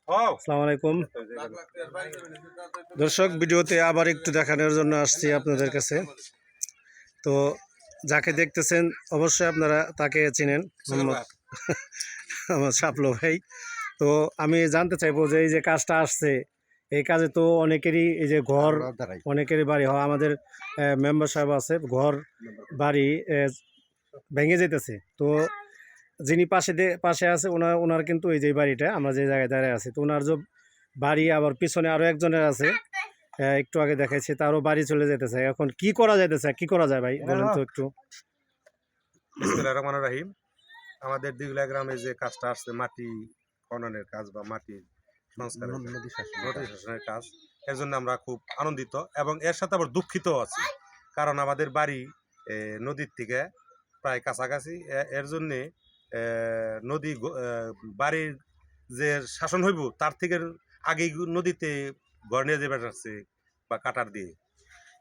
আসসালামু আলাইকুম দর্শক, ভিডিওতে আবার একটু দেখানোর জন্য আসছি আপনাদের কাছে। তো যাকে দেখতেছেন অবশ্যই আপনারা তাকে চিনেন, আমার সাপলো ভাই। তো আমি জানতে চাইবো যে এই যে কাজটা আসছে, এই কাজে তো অনেকেরই এই যে ঘর, অনেকেরই বাড়ি হয়, আমাদের মেম্বার সাহেব আছে, ঘর বাড়ি ভেঙে যেতেছে। তো যিনি পাশে আছে ওনার কিন্তু এই যে বাড়িটা আমরা যে জায়গায় দাঁড়িয়ে আছি, তো ওনার যে বাড়ি, আবার পিছনে আরো একজনের আছে, একটু আগে দেখাইছি, তারও বাড়ি চলে যেতেছে। এখন কি করা যাইতেছে, কি করা যায় ভাই বলেন তো একটু। বিসমিল্লাহির রহমানির রহিম। আমাদের দিঘলা গ্রামে যে কাজটা আসছে, মাটি খননের কাজ বা মাটি সংস্কারের নদী শাসনের কাজ, এর জন্য আমরা খুব আনন্দিত এবং এর সাথে আবার দুঃখিত আছি, কারণ আমাদের বাড়ি নদীর থেকে প্রায় কাছাকাছি। এর জন্যে নদী বাড়ির যে শাসন হইব তার থেকে আগেই নদীতে ঘর নিয়ে যাবে আসছে বা কাটার দিয়ে,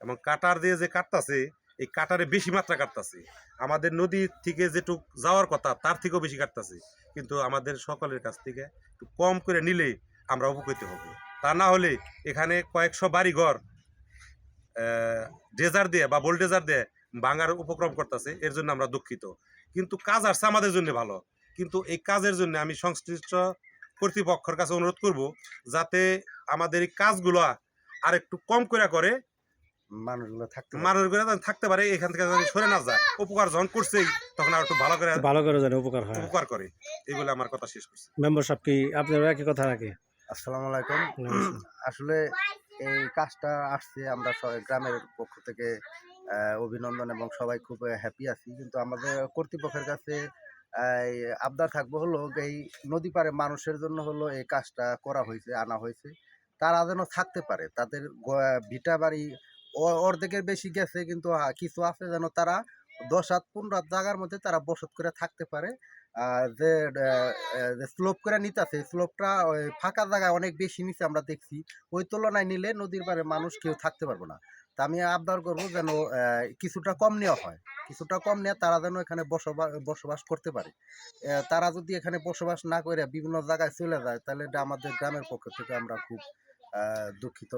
এবং কাটার দিয়ে যে কাটতাছে, এই কাটারে বেশি মাত্রা কাটতাছে। আমাদের নদী থেকে যেটুক যাওয়ার কথা তার থেকেও বেশি কাটতাছে। কিন্তু আমাদের সকলের কাছ থেকে একটু কম করে নিলে আমরা উপকৃত হব। তা না হলে এখানে কয়েকশো বাড়ি ঘর ডেজার দিয়ে বা বোল্ডেজার দিয়ে ভাঙার উপক্রম করতেছে। এর জন্য আমরা দুঃখিত, কিন্তু কাজ আসছে আমাদের জন্য ভালো। কিন্তু এই কাজের জন্য আমি সংশ্লিষ্ট কর্তৃপক্ষের কাছে অনুরোধ করব, যাতে আমাদের এই কাজগুলো আর একটু কম করে মানুষগুলো থাকতে পারে, এখান থেকে যদি সরে না যায়। উপকার যখন করছে তখন আর একটু ভালো করে যেন উপকার করে, এই বলে আমার কথা শেষ করছি। মেম্বারশিপ কি আপনারা একই কথা নাকি? আসসালামু আলাইকুম। আসলে এই কাজটা আসছে, আমরা গ্রামের পক্ষ থেকে অভিনন্দন এবং সবাই খুব হ্যাপি আছি। কিন্তু আমাদের কর্তৃপক্ষের কাছে আবদার থাকবো হলো, এই নদী পারে মানুষের জন্য হলো এই কাজটা করা হয়েছে, আনা হয়েছে। তারা যেন থাকতে পারে, তাদের ভিটা বাড়ি অর্ধেকের বেশি গেছে, কিন্তু কিছু আছে যেন তারা 10-15 জায়গার মধ্যে তারা বসত করে থাকতে পারে। যে স্লোপ করে নিতেছে, স্লোপটা ওই ফাঁকা জায়গায় অনেক বেশি নিচে আমরা দেখছি। ওই তুলনায় নিলে নদীর পাড়ে মানুষ কেউ থাকতে পারবে না। তা আমি আবদার করবো যেন কিছুটা কম নেওয়া হয়, কিছুটা কম নেওয়া, তারা যেন এখানে বসবাস করতে পারে। তারা যদি এখানে বসবাস না করে বিভিন্ন জায়গায় চলে যায়, তাহলে এটা আমাদের গ্রামের পক্ষ থেকে আমরা খুব দুঃখিত,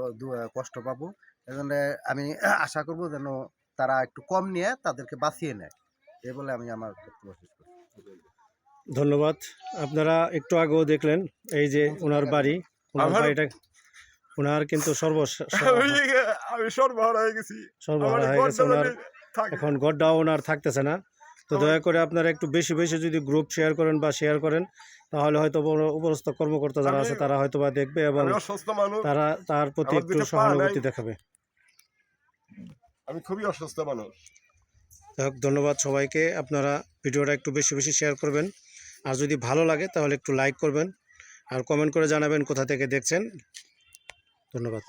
কষ্ট পাবো। এজন্য আমি আশা করব যেন তারা একটু কম নিয়ে তাদেরকে বাঁচিয়ে নেয়, এ বলে আমি আমার বক্তব্য শেষ করি। ধন্যবাদ। আপনারা একটু আগেও দেখলেন এই যে ওনার বাড়ি, ওনার বাড়িটা, ওনার কিন্তু আমি সর্বহারা হয়ে গেছি। ওনার এখন ঘরটাও ওনার থাকতেছে না। তো দয়া করে আপনারা একটু বেশি বেশি যদি গ্রুপ শেয়ার করেন বা শেয়ার করেন, তাহলে হয়তো উপরস্থ কর্মকর্তা যারা আছে তারা হয়তো বা দেখবে এবং তারা তার প্রতি একটু সহানুভূতি দেখাবে। আমি খুবই অসুস্থ মানুষ। ধন্যবাদ সবাইকে। আপনারা ভিডিওটা একটু বেশি বেশি শেয়ার করবেন, আর যদি ভালো লাগে তাহলে একটু লাইক করবেন, আর কমেন্ট করে জানাবেন কোথা থেকে দেখছেন। ধন্যবাদ।